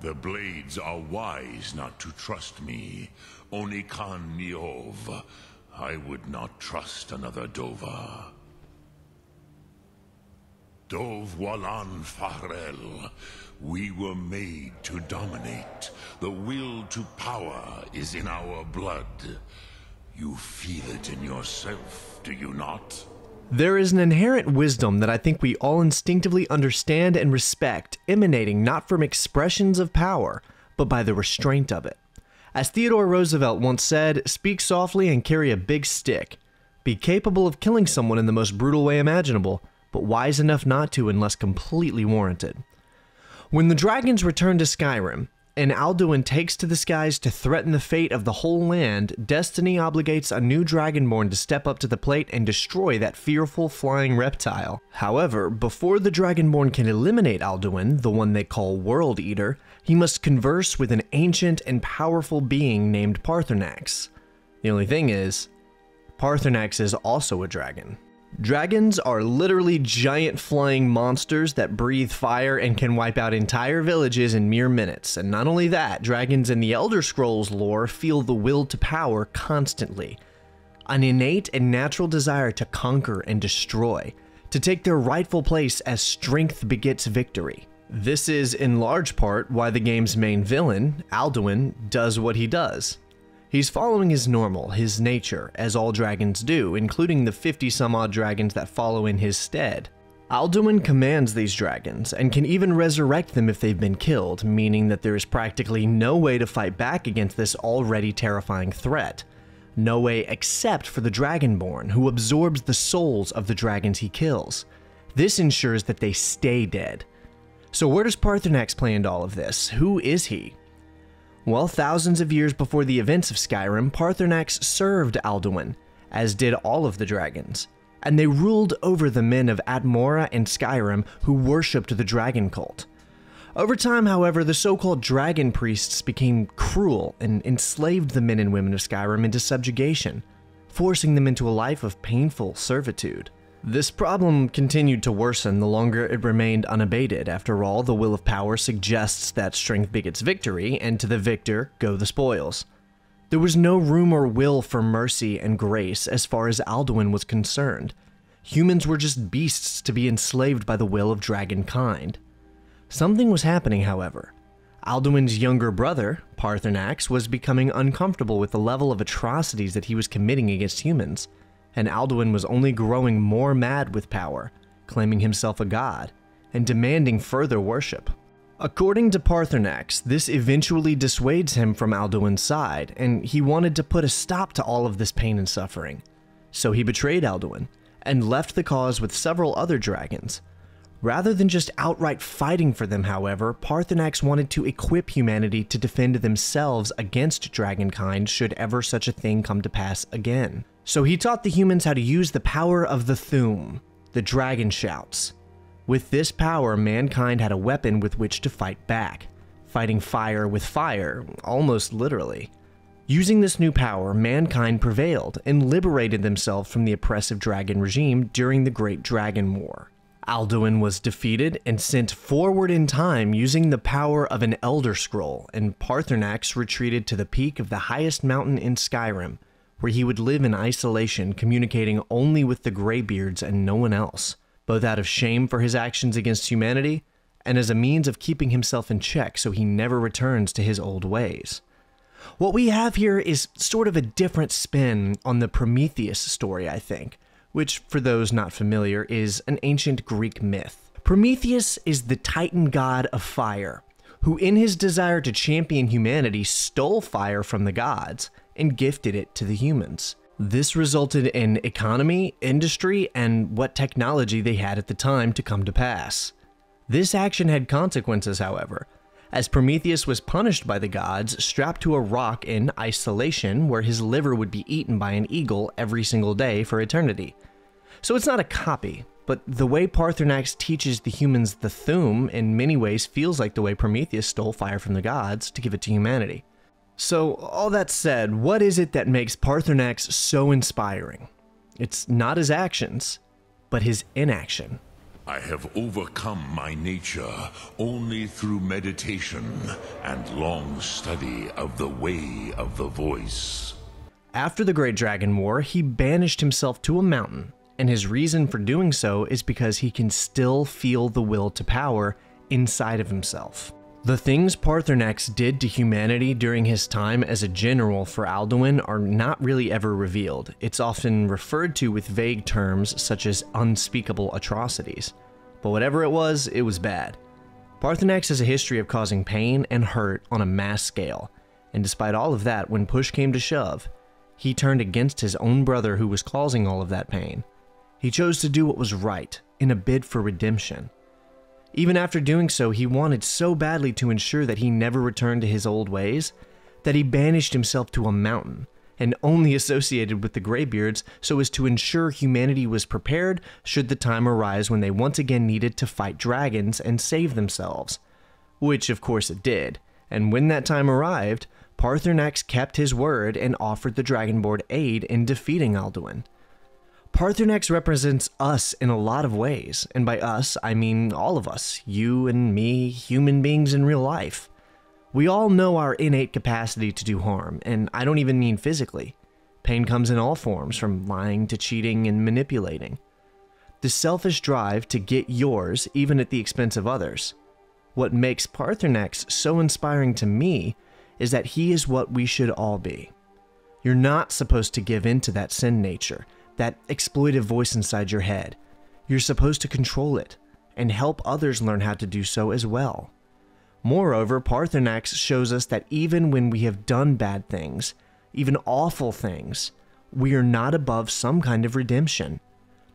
The blades are wise not to trust me. Onikan Niov. I would not trust another Dova. Dov Walan Farel. We were made to dominate. The will to power is in our blood. You feel it in yourself, do you not? There is an inherent wisdom that I think we all instinctively understand and respect, emanating not from expressions of power, but by the restraint of it. As Theodore Roosevelt once said, speak softly and carry a big stick. Be capable of killing someone in the most brutal way imaginable, but wise enough not to unless completely warranted. When the dragons return to Skyrim, and Alduin takes to the skies to threaten the fate of the whole land, destiny obligates a new dragonborn to step up to the plate and destroy that fearful flying reptile. However, before the dragonborn can eliminate Alduin, the one they call World Eater, he must converse with an ancient and powerful being named Paarthurnax. The only thing is, Paarthurnax is also a dragon. Dragons are literally giant flying monsters that breathe fire and can wipe out entire villages in mere minutes. And not only that, dragons in the Elder Scrolls lore feel the will to power constantly. An innate and natural desire to conquer and destroy, to take their rightful place as strength begets victory. This is in large part why the game's main villain, Alduin, does what he does. He's following his normal, his nature, as all dragons do, including the 50-some-odd dragons that follow in his stead. Alduin commands these dragons, and can even resurrect them if they've been killed, meaning that there is practically no way to fight back against this already terrifying threat. No way except for the Dragonborn, who absorbs the souls of the dragons he kills. This ensures that they stay dead. So where does Paarthurnax play into all of this? Who is he? Well, thousands of years before the events of Skyrim, Paarthurnax served Alduin, as did all of the dragons, and they ruled over the men of Atmora and Skyrim who worshipped the dragon cult. Over time, however, the so-called dragon priests became cruel and enslaved the men and women of Skyrim into subjugation, forcing them into a life of painful servitude. This problem continued to worsen the longer it remained unabated. After all, the will of power suggests that strength begets victory, and to the victor go the spoils. There was no room or will for mercy and grace as far as Alduin was concerned. Humans were just beasts to be enslaved by the will of dragonkind. Something was happening, however. Alduin's younger brother, Paarthurnax, was becoming uncomfortable with the level of atrocities that he was committing against humans. And Alduin was only growing more mad with power, claiming himself a god, and demanding further worship. According to Paarthurnax, this eventually dissuades him from Alduin's side, and he wanted to put a stop to all of this pain and suffering. So he betrayed Alduin, and left the cause with several other dragons. Rather than just outright fighting for them, however, Paarthurnax wanted to equip humanity to defend themselves against dragonkind should ever such a thing come to pass again. So he taught the humans how to use the power of the Thu'um, the dragon shouts. With this power, mankind had a weapon with which to fight back, fighting fire with fire, almost literally. Using this new power, mankind prevailed and liberated themselves from the oppressive dragon regime during the Great Dragon War. Alduin was defeated and sent forward in time using the power of an Elder Scroll, and Paarthurnax retreated to the peak of the highest mountain in Skyrim, where he would live in isolation, communicating only with the Greybeards and no one else, both out of shame for his actions against humanity, and as a means of keeping himself in check so he never returns to his old ways. What we have here is sort of a different spin on the Prometheus story, I think, which, for those not familiar, is an ancient Greek myth. Prometheus is the Titan god of fire, who in his desire to champion humanity stole fire from the gods and gifted it to the humans. This resulted in economy, industry, and what technology they had at the time to come to pass. This action had consequences, however, as Prometheus was punished by the gods, strapped to a rock in isolation where his liver would be eaten by an eagle every single day for eternity. So it's not a copy, but the way Paarthurnax teaches the humans the Thu'um in many ways feels like the way Prometheus stole fire from the gods to give it to humanity. So, all that said, what is it that makes Paarthurnax so inspiring? It's not his actions, but his inaction. I have overcome my nature only through meditation and long study of the way of the voice. After the Great Dragon War, he banished himself to a mountain, and his reason for doing so is because he can still feel the will to power inside of himself. The things Paarthurnax did to humanity during his time as a general for Alduin are not really ever revealed. It's often referred to with vague terms such as unspeakable atrocities. But whatever it was bad. Paarthurnax has a history of causing pain and hurt on a mass scale, and despite all of that, when push came to shove, he turned against his own brother who was causing all of that pain. He chose to do what was right, in a bid for redemption. Even after doing so, he wanted so badly to ensure that he never returned to his old ways, that he banished himself to a mountain, and only associated with the Greybeards so as to ensure humanity was prepared should the time arise when they once again needed to fight dragons and save themselves. Which of course it did, and when that time arrived, Paarthurnax kept his word and offered the Dragonborn aid in defeating Alduin. Paarthurnax represents us in a lot of ways, and by us, I mean all of us, you and me, human beings in real life. We all know our innate capacity to do harm, and I don't even mean physically. Pain comes in all forms, from lying to cheating and manipulating. The selfish drive to get yours, even at the expense of others. What makes Paarthurnax so inspiring to me is that he is what we should all be. You're not supposed to give in to that sin nature, that exploitive voice inside your head. You're supposed to control it, and help others learn how to do so as well. Moreover, Paarthurnax shows us that even when we have done bad things, even awful things, we are not above some kind of redemption.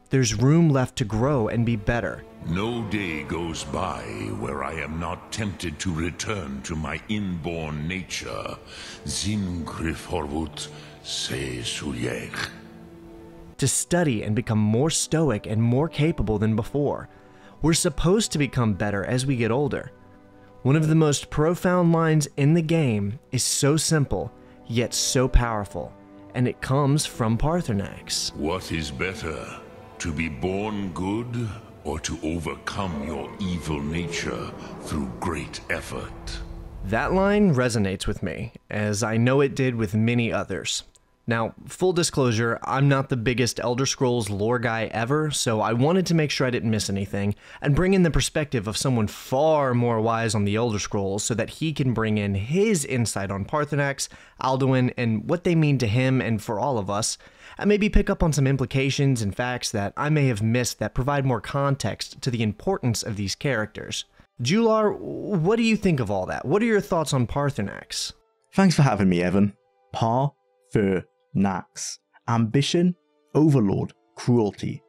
There's room left to grow and be better. No day goes by where I am not tempted to return to my inborn nature. Zimgriforvut se suliech. To study and become more stoic and more capable than before. We're supposed to become better as we get older. One of the most profound lines in the game is so simple, yet so powerful, and it comes from Paarthurnax. What is better, to be born good or to overcome your evil nature through great effort? That line resonates with me, as I know it did with many others. Now, full disclosure, I'm not the biggest Elder Scrolls lore guy ever, so I wanted to make sure I didn't miss anything, and bring in the perspective of someone far more wise on the Elder Scrolls so that he can bring in his insight on Paarthurnax, Alduin, and what they mean to him and for all of us, and maybe pick up on some implications and facts that I may have missed that provide more context to the importance of these characters. Jwlar, what do you think of all that? What are your thoughts on Paarthurnax? Thanks for having me, Evan. Paarthurnax. Ambition, overlord, cruelty.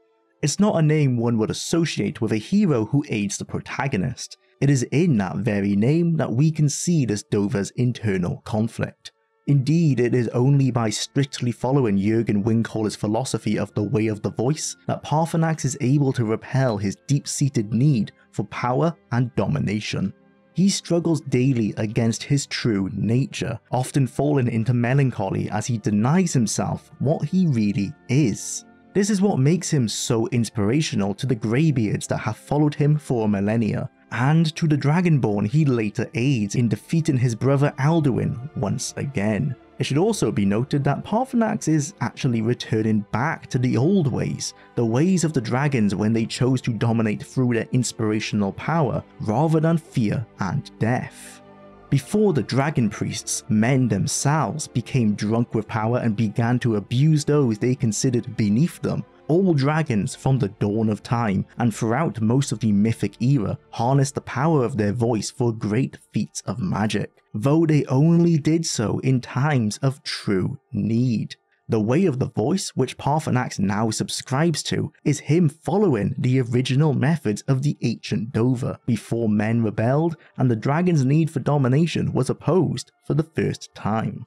It's not a name one would associate with a hero who aids the protagonist. It is in that very name that we can see this Dover's internal conflict. Indeed, it is only by strictly following Jürgen Wingholder's philosophy of the way of the voice that Paarthurnax is able to repel his deep-seated need for power and domination. He struggles daily against his true nature, often falling into melancholy as he denies himself what he really is. This is what makes him so inspirational to the Greybeards that have followed him for millennia, and to the Dragonborn he later aids in defeating his brother Alduin once again. It should also be noted that Paarthurnax is actually returning back to the old ways, the ways of the dragons when they chose to dominate through their inspirational power rather than fear and death. Before the dragon priests, men themselves became drunk with power and began to abuse those they considered beneath them. All dragons from the dawn of time and throughout most of the mythic era harnessed the power of their voice for great feats of magic, though they only did so in times of true need. The way of the voice, which Paarthurnax now subscribes to, is him following the original methods of the ancient Dover before men rebelled and the dragon's need for domination was opposed for the first time.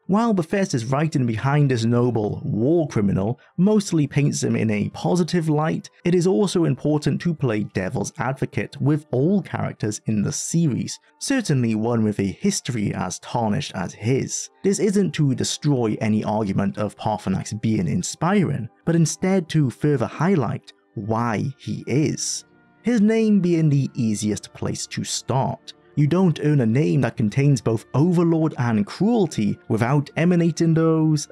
While Bethesda's writing behind this noble war criminal mostly paints him in a positive light, it is also important to play devil's advocate with all characters in the series, certainly one with a history as tarnished as his. This isn't to destroy any argument of Paarthurnax being inspiring, but instead to further highlight why he is. his name being the easiest place to start. You don't earn a name that contains both overlord and cruelty without emanating those,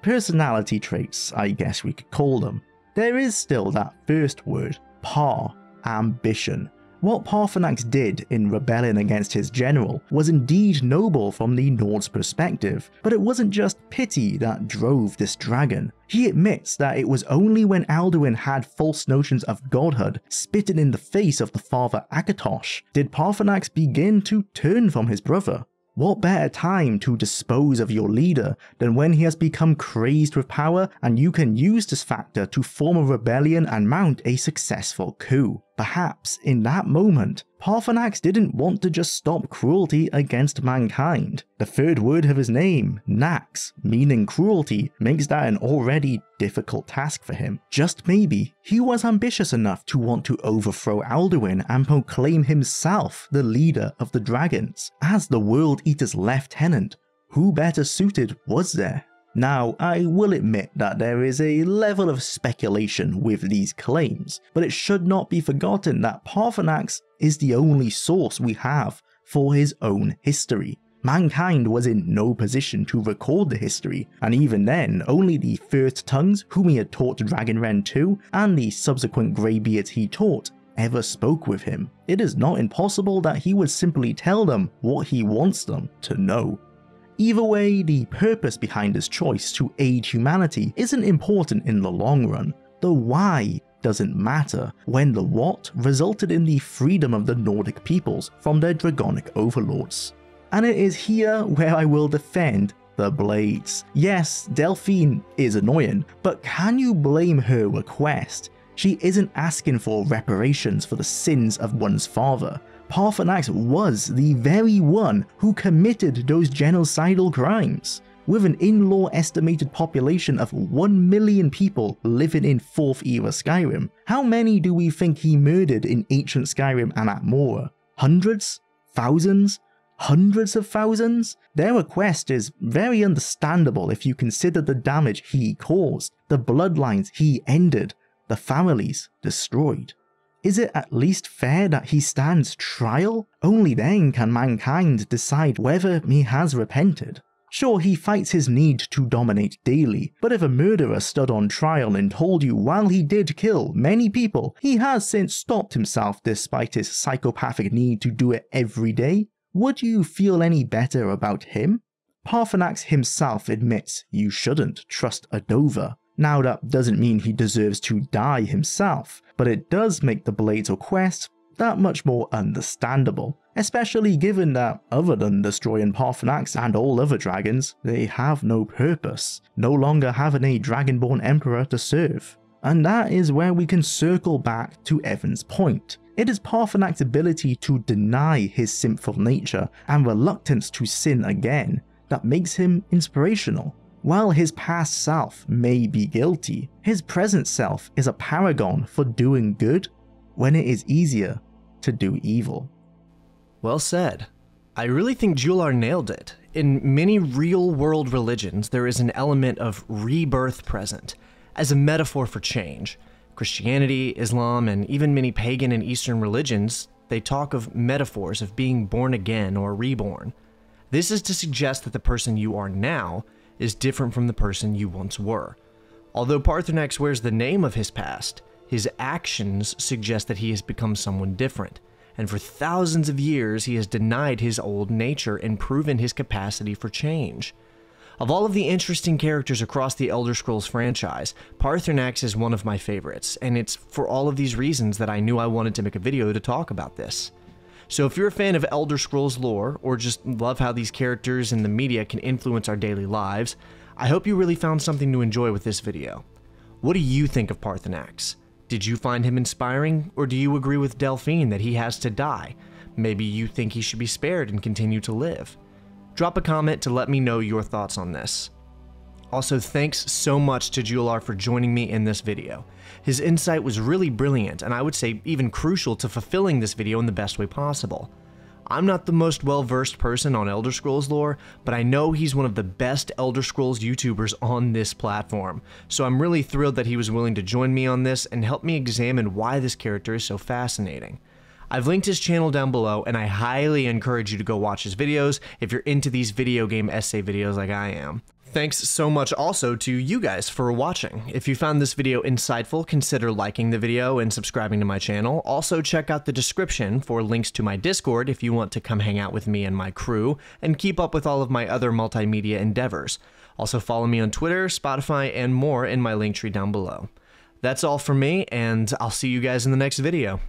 personality traits, I guess we could call them. There is still that first word, Paar, ambition. What Paarthurnax did in rebelling against his general was indeed noble from the Nord's perspective, but it wasn't just pity that drove this dragon. He admits that it was only when Alduin had false notions of godhood spitting in the face of the father Akatosh did Paarthurnax begin to turn from his brother. What better time to dispose of your leader than when he has become crazed with power and you can use this factor to form a rebellion and mount a successful coup? Perhaps in that moment, Paarthurnax didn't want to just stop cruelty against mankind. The third word of his name, Nax, meaning cruelty, makes that an already difficult task for him. Just maybe, he was ambitious enough to want to overthrow Alduin and proclaim himself the leader of the dragons. As the World Eater's lieutenant, who better suited was there? Now, I will admit that there is a level of speculation with these claims, but it should not be forgotten that Paarthurnax is the only source we have for his own history. Mankind was in no position to record the history, and even then, only the first tongues whom he had taught Dragonrend to, and the subsequent greybeards he taught, ever spoke with him. It is not impossible that he would simply tell them what he wants them to know. Either way, the purpose behind his choice to aid humanity isn't important in the long run. The why doesn't matter when the what resulted in the freedom of the Nordic peoples from their dragonic overlords. And it is here where I will defend the Blades. Yes, Delphine is annoying, but can you blame her request? She isn't asking for reparations for the sins of one's father. Paarthurnax was the very one who committed those genocidal crimes. With an in-law estimated population of 1 million people living in 4th era Skyrim, how many do we think he murdered in ancient Skyrim and at Mora? Hundreds? Thousands? Hundreds of thousands? Their request is very understandable if you consider the damage he caused, the bloodlines he ended, the families destroyed. Is it at least fair that he stands trial? Only then can mankind decide whether he has repented. Sure, he fights his need to dominate daily, but if a murderer stood on trial and told you while he did kill many people, he has since stopped himself despite his psychopathic need to do it every day, would you feel any better about him? Paarthurnax himself admits you shouldn't trust a Dova. Now that doesn't mean he deserves to die himself, but it does make the Blades' request that much more understandable, especially given that other than destroying Paarthurnax and all other dragons, they have no purpose, no longer having a dragonborn emperor to serve. And that is where we can circle back to Evan's point. It is Paarthurnax's ability to deny his sinful nature and reluctance to sin again that makes him inspirational. While his past self may be guilty, his present self is a paragon for doing good when it is easier to do evil. Well said. I really think Jwlar nailed it. In many real-world religions, there is an element of rebirth present, as a metaphor for change. Christianity, Islam, and even many pagan and Eastern religions, they talk of metaphors of being born again or reborn. This is to suggest that the person you are now is different from the person you once were. Although Paarthurnax wears the name of his past, his actions suggest that he has become someone different, and for thousands of years he has denied his old nature and proven his capacity for change. Of all of the interesting characters across the Elder Scrolls franchise, Paarthurnax is one of my favorites, and it's for all of these reasons that I knew I wanted to make a video to talk about this. So if you're a fan of Elder Scrolls lore, or just love how these characters in the media can influence our daily lives, I hope you really found something to enjoy with this video. What do you think of Paarthurnax? Did you find him inspiring, or do you agree with Delphine that he has to die? Maybe you think he should be spared and continue to live. Drop a comment to let me know your thoughts on this. Also, thanks so much to Jwlar for joining me in this video. His insight was really brilliant, and I would say even crucial to fulfilling this video in the best way possible. I'm not the most well-versed person on Elder Scrolls lore, but I know he's one of the best Elder Scrolls YouTubers on this platform, so I'm really thrilled that he was willing to join me on this and help me examine why this character is so fascinating. I've linked his channel down below, and I highly encourage you to go watch his videos if you're into these video game essay videos like I am. Thanks so much also to you guys for watching. If you found this video insightful, consider liking the video and subscribing to my channel. Also check out the description for links to my Discord if you want to come hang out with me and my crew, and keep up with all of my other multimedia endeavors. Also follow me on Twitter, Spotify, and more in my Linktree down below. That's all from me, and I'll see you guys in the next video.